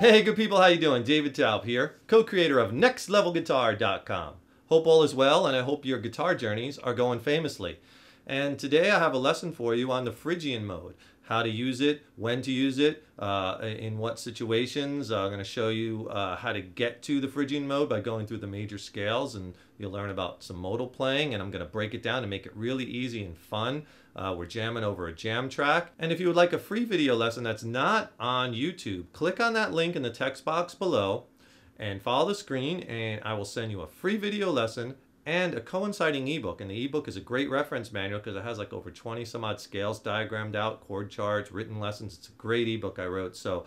Hey good people, how you doing? David Taub here, co-creator of NextLevelGuitar.com. Hope all is well, and I hope your guitar journeys are going famously. And today I have a lesson for you on the Phrygian mode. How to use it, when to use it, in what situations. I'm going to show you how to get to the Phrygian mode by going through the major scales, and you'll learn about some modal playing, and I'm going to break it down and make it really easy and fun. We're jamming over a jam track. And if you would like a free video lesson that's not on YouTube, click on that link in the text box below and follow the screen, and I will send you a free video lesson and a coinciding ebook. And the ebook is a great reference manual because it has like over 20 some odd scales diagrammed out, chord charts, written lessons. It's a great ebook I wrote. So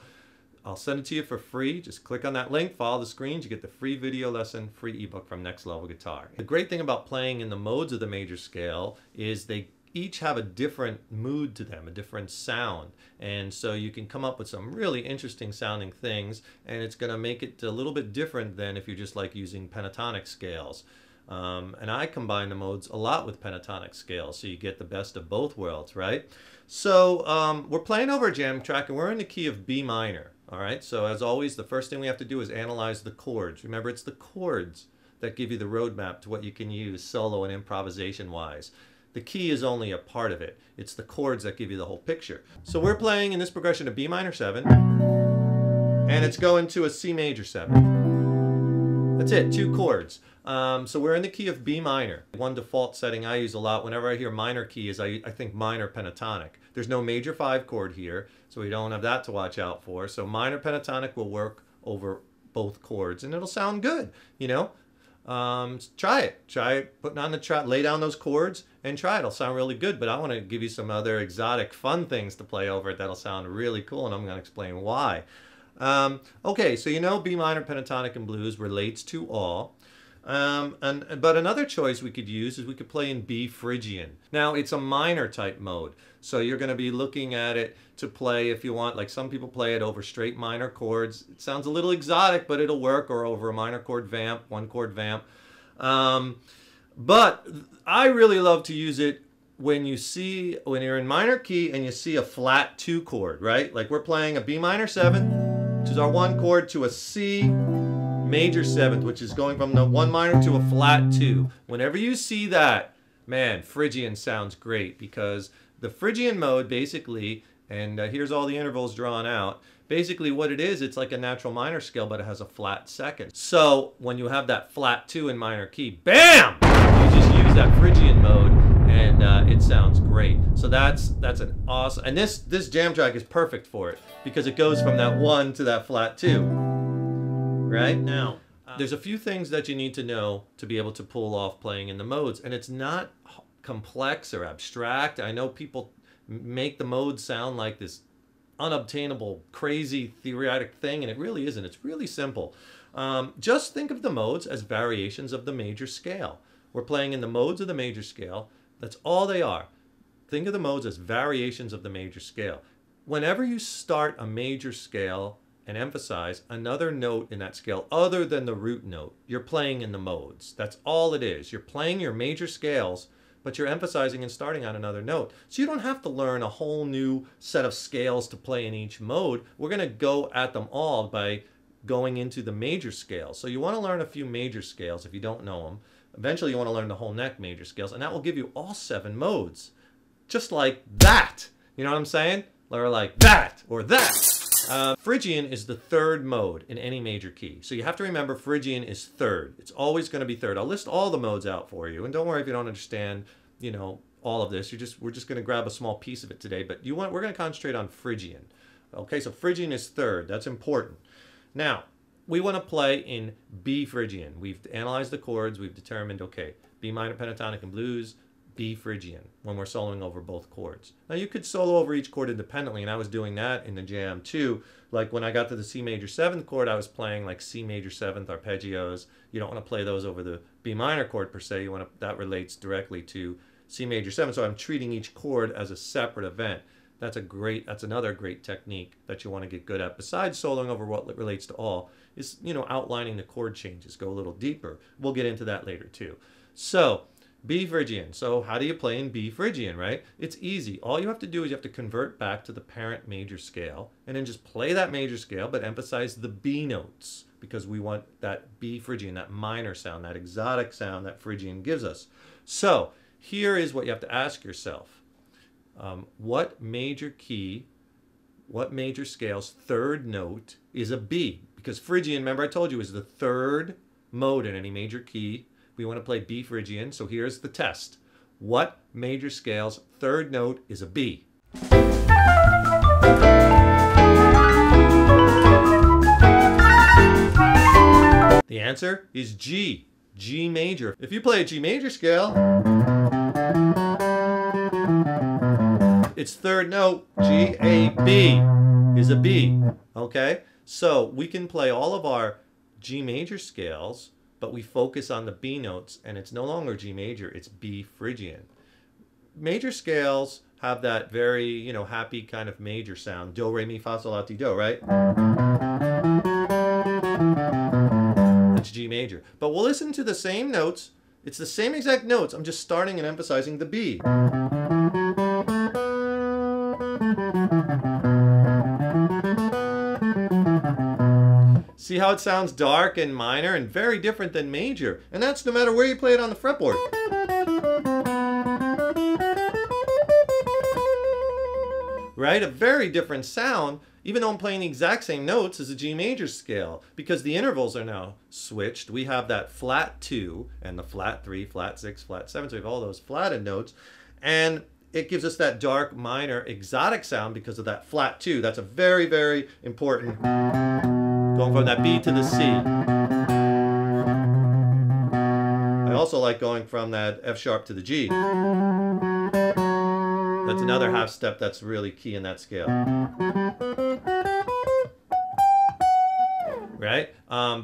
I'll send it to you for free. Just click on that link, follow the screens, you get the free video lesson, free ebook from Next Level Guitar. The great thing about playing in the modes of the major scale is they each have a different mood to them, a different sound. And so you can come up with some really interesting sounding things, and it's going to make it a little bit different than if you're just like using pentatonic scales. And I combine the modes a lot with pentatonic scales, so you get the best of both worlds, right? So we're playing over a jam track, and we're in the key of B minor, all right? So as always, the first thing we have to do is analyze the chords. Remember, it's the chords that give you the roadmap to what you can use solo and improvisation-wise. The key is only a part of it. It's the chords that give you the whole picture. So we're playing in this progression a B minor 7, and it's going to a C major 7. That's it, 2 chords. So we're in the key of B minor. One default setting I use a lot whenever I hear minor key is I think minor pentatonic. There's no major 5 chord here, so we don't have that to watch out for. So minor pentatonic will work over both chords, and it'll sound good, you know? Try it putting on the track, lay down those chords and try it. It'll sound really good, but I want to give you some other exotic fun things to play over it that'll sound really cool, and I'm going to explain why. Okay, so you know B minor pentatonic and blues relates to all. But another choice we could use is we could play in B Phrygian. Now it's a minor type mode, so you're going to be looking at it to play if you want, like some people play it over straight minor chords. It sounds a little exotic, but it'll work, or over a minor chord vamp, 1 chord vamp. But I really love to use it when you're in minor key and you see a flat 2 chord, right? Like we're playing a B minor 7, which is our 1 chord, to a C major 7th, which is going from the 1 minor to a flat 2. Whenever you see that, man, Phrygian sounds great, because the Phrygian mode basically, and here's all the intervals drawn out, basically what it is, it's like a natural minor scale, but it has a flat 2nd. So when you have that flat 2 in minor key, bam! You just use that Phrygian mode, and it sounds great. So that's an awesome, and this jam track is perfect for it, because it goes from that 1 to that flat 2. Right? Now, there's a few things that you need to know to be able to pull off playing in the modes, and it's not complex or abstract. I know people make the modes sound like this unobtainable, crazy, theoretic thing, and it really isn't. It's really simple. Just think of the modes as variations of the major scale. We're playing in the modes of the major scale. That's all they are. Think of the modes as variations of the major scale. Whenever you start a major scale and emphasize another note in that scale other than the root note, you're playing in the modes. That's all it is. You're playing your major scales, but you're emphasizing and starting on another note. So you don't have to learn a whole new set of scales to play in each mode. We're going to go at them all by going into the major scales. So you want to learn a few major scales if you don't know them. Eventually you want to learn the whole neck major scales, and that will give you all 7 modes. Just like that. You know what I'm saying? Or like that, or that. Phrygian is the 3rd mode in any major key. So you have to remember Phrygian is 3rd. It's always going to be 3rd. I'll list all the modes out for you. And don't worry if you don't understand, you know, all of this. We're just going to grab a small piece of it today. But we're going to concentrate on Phrygian. Okay, so Phrygian is 3rd. That's important. Now, we want to play in B Phrygian. We've analyzed the chords. We've determined, okay, B minor pentatonic and blues, B Phrygian when we're soloing over both chords. Now you could solo over each chord independently, and I was doing that in the jam too. Like when I got to the C major 7th chord, I was playing like C major 7th arpeggios. You don't want to play those over the B minor chord per se. You want to, that relates directly to C major 7. So I'm treating each chord as a separate event. That's another great technique that you want to get good at. Besides soloing over what relates to all, is, you know, outlining the chord changes. Go a little deeper. We'll get into that later too. So B Phrygian. So how do you play in B Phrygian, right? It's easy. All you have to do is you have to convert back to the parent major scale and then just play that major scale, but emphasize the B notes because we want that B Phrygian, that minor sound, that exotic sound that Phrygian gives us. So here is what you have to ask yourself. What major scale's third note is a B? Because Phrygian, remember I told you, is the third mode in any major key. We want to play B Phrygian, so here's the test. What major scale's third note is a B? The answer is G, G major. If you play a G major scale, its third note, G, A, B, is a B, okay? So we can play all of our G major scales, but we focus on the B notes, and it's no longer G major, it's B Phrygian. Major scales have that very, you know, happy kind of major sound. Do, re, mi, fa, sol, la, ti, do, right? That's G major. But we'll listen to the same notes. It's the same exact notes. I'm just starting and emphasizing the B. See how it sounds dark and minor and very different than major. And that's no matter where you play it on the fretboard. Right? A very different sound, even though I'm playing the exact same notes as a G major scale. Because the intervals are now switched. We have that flat 2 and the flat 3, flat 6, flat 7. So we have all those flatted notes. And it gives us that dark, minor, exotic sound because of that flat 2. That's a very, very important, going from that B to the C. I also like going from that F sharp to the G. That's another half step that's really key in that scale. Right?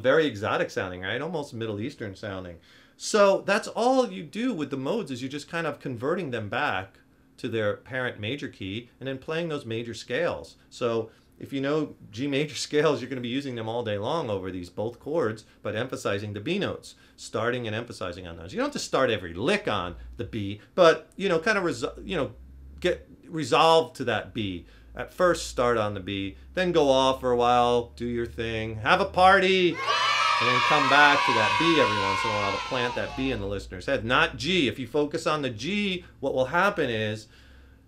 Very exotic sounding, right? Almost Middle Eastern sounding. So that's all you do with the modes, is you're just kind of converting them back to their parent major key and then playing those major scales. So if you know G major scales, you're going to be using them all day long over these both chords, but emphasizing the B notes, starting and emphasizing on those. You don't have to start every lick on the B, but, you know, kind of get resolved to that B. At first, start on the B, then go off for a while, do your thing, have a party, and then come back to that B every once in a while to plant that B in the listener's head. Not G. If you focus on the G, what will happen is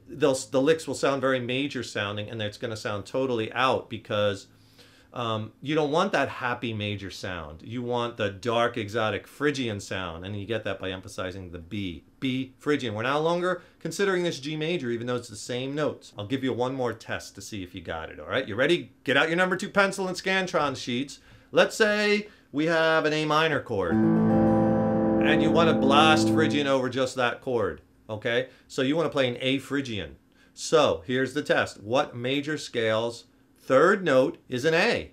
the licks will sound very major sounding, and it's going to sound totally out because you don't want that happy major sound. You want the dark, exotic Phrygian sound, and you get that by emphasizing the B. B Phrygian. We're no longer considering this G major, even though it's the same notes. I'll give you one more test to see if you got it, all right? You ready? Get out your number 2 pencil and Scantron sheets. Let's say we have an A minor chord, and you want to blast Phrygian over just that chord. Okay, so you want to play an A Phrygian. So here's the test. What major scale's third note is an A?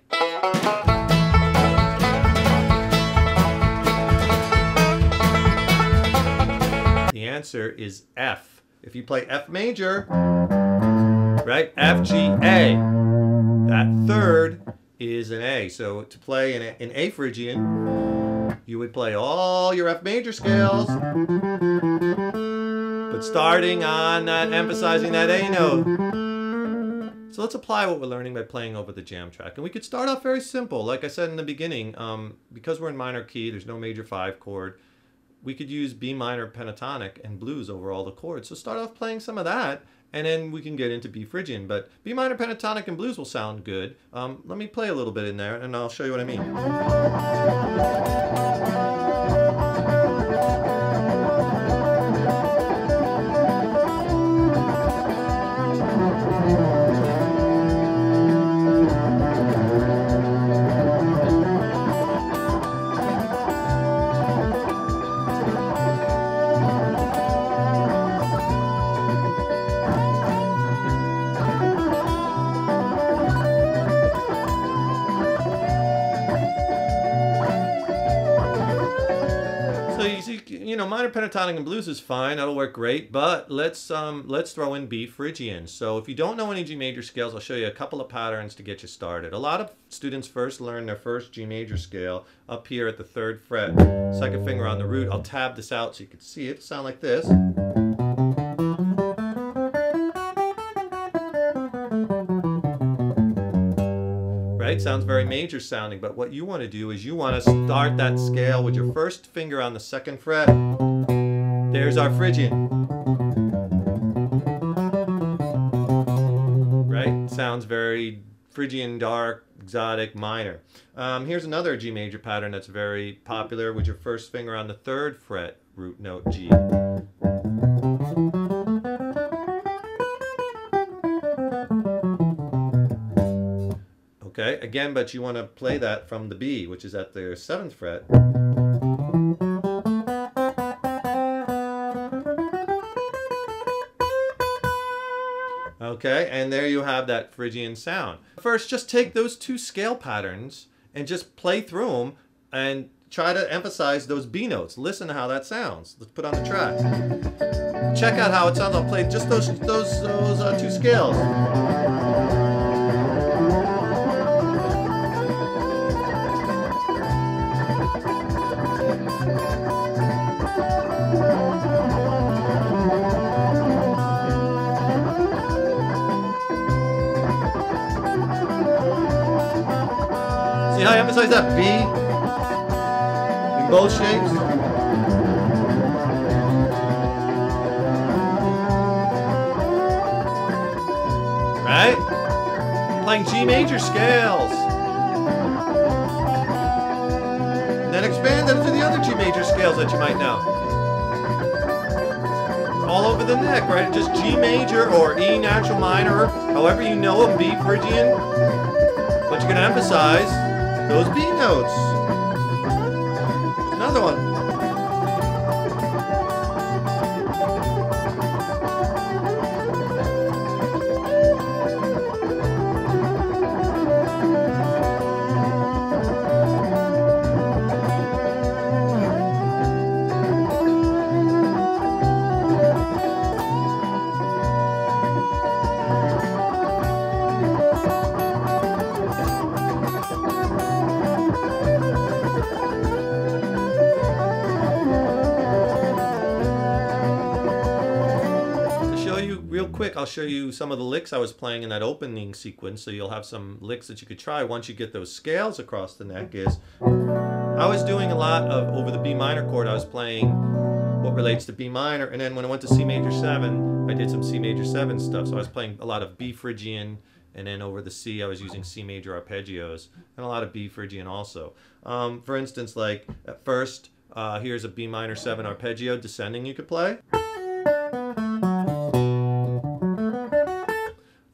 The answer is F. If you play F major, right, F, G, A, that third is an A. So to play in A Phrygian, you would play all your F major scales, but starting on that, emphasizing that A note. So let's apply what we're learning by playing over the jam track. And we could start off very simple. Like I said in the beginning, because we're in minor key, there's no major 5 chord, we could use B minor pentatonic and blues over all the chords. So start off playing some of that, and then we can get into B Phrygian. But B minor pentatonic and blues will sound good. Let me play a little bit in there, and I'll show you what I mean. pentatonic, and blues is fine. That'll work great. But let's throw in B Phrygian. So if you don't know any G major scales, I'll show you a couple of patterns to get you started. A lot of students first learn their first G major scale up here at the 3rd fret, 2nd finger on the root. I'll tab this out so you can see it. It'll sound like this. Right? Sounds very major sounding, but what you want to do is you want to start that scale with your first finger on the 2nd fret. There's our Phrygian. Right? Sounds very Phrygian, dark, exotic, minor. Here's another G major pattern that's very popular with your first finger on the 3rd fret, root note G. Okay, again, but you want to play that from the B, which is at the 7th fret. Okay, and there you have that Phrygian sound. First, just take those 2 scale patterns and just play through them and try to emphasize those B notes. Listen to how that sounds. Let's put on the track. Check out how it sounds. I'll play just those 2 scales. See how I emphasize that B in both shapes? Right? Playing G major scales. And then expand it to the other G major scales that you might know. All over the neck, right? Just G major or E natural minor, however you know them, B Phrygian. But you're going to emphasize those B notes. Another one. Real quick, I'll show you some of the licks I was playing in that opening sequence, so you'll have some licks that you could try once you get those scales across the neck. I was doing a lot of, over the B minor chord, I was playing what relates to B minor, and then when I went to C major 7, I did some C major 7 stuff, so I was playing a lot of B Phrygian, and then over the C I was using C major arpeggios, and a lot of B Phrygian also. For instance, like at first, here's a B minor 7 arpeggio descending you could play.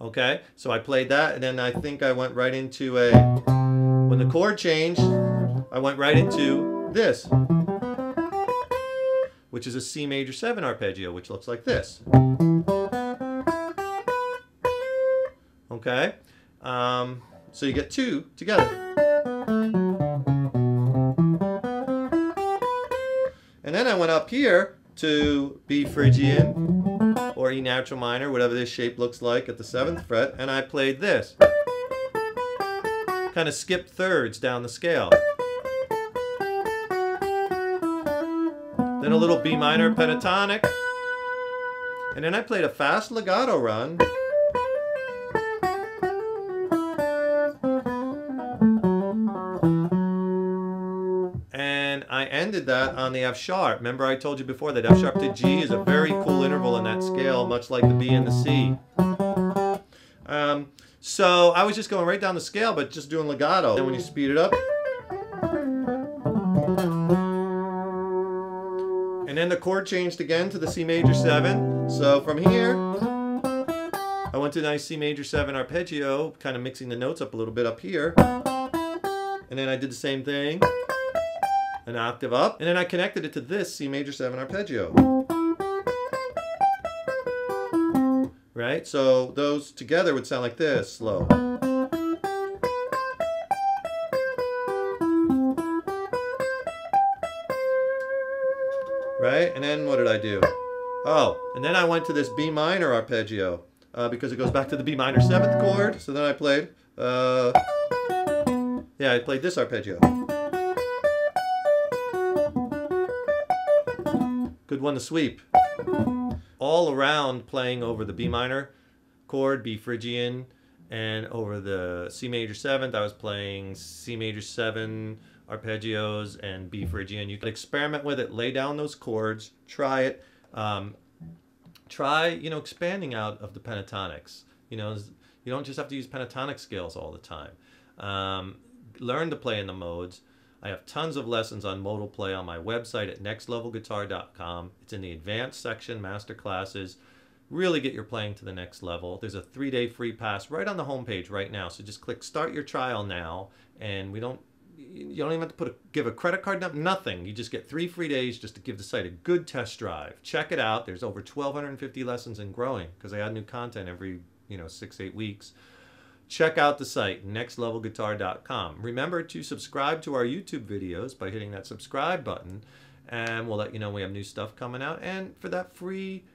Okay, so I played that, and then I think I went right into a, when the chord changed, I went right into this, which is a C major 7 arpeggio, which looks like this. Okay, so you get 2 together. And then I went up here to B Phrygian, or E natural minor, whatever this shape looks like at the 7th fret, and I played this. Kind of skipped thirds down the scale. Then a little B minor pentatonic, and then I played a fast legato run. And I ended that on the F sharp. Remember I told you before that F sharp to G is a very cool interval in that scale, much like the B and the C. So I was just going right down the scale, but just doing legato. Then when you speed it up. And then the chord changed again to the C major 7. So from here, I went to a nice C major 7 arpeggio, kind of mixing the notes up a little bit up here. And then I did the same thing. An octave up, and then I connected it to this C major 7 arpeggio. Right? So those together would sound like this, slow. Right? Okay, and then what did I do? Oh, and then I went to this B minor arpeggio because it goes back to the B minor 7th chord. So then I played, yeah, I played this arpeggio. Good one to sweep. All around playing over the B minor chord, B Phrygian, and over the C major 7th, I was playing C major 7 arpeggios and B Phrygian. You can experiment with it, lay down those chords, try it. Try, expanding out of the pentatonics. You don't just have to use pentatonic scales all the time. Learn to play in the modes. I have tons of lessons on modal play on my website at nextlevelguitar.com. It's in the advanced section, master classes. Really get your playing to the next level. There's a 3-day free pass right on the homepage right now. So just click start your trial now, and you don't even have to give a credit card number, nothing. You just get 3 free days just to give the site a good test drive. Check it out. There's over 1,250 lessons and growing because I add new content every 6-8 weeks. Check out the site, nextlevelguitar.com. Remember to subscribe to our YouTube videos by hitting that subscribe button, and we'll let you know we have new stuff coming out. And for that free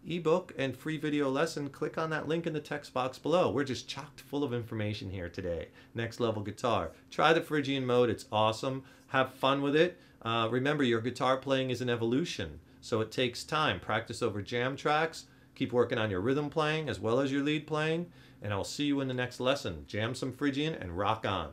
ebook and free video lesson, click on that link in the text box below. We're just chocked full of information here today. Next Level Guitar. Try the Phrygian mode. It's awesome. Have fun with it. Remember, your guitar playing is an evolution, so it takes time. Practice over jam tracks. Keep working on your rhythm playing as well as your lead playing, and I'll see you in the next lesson. Jam some Phrygian and rock on.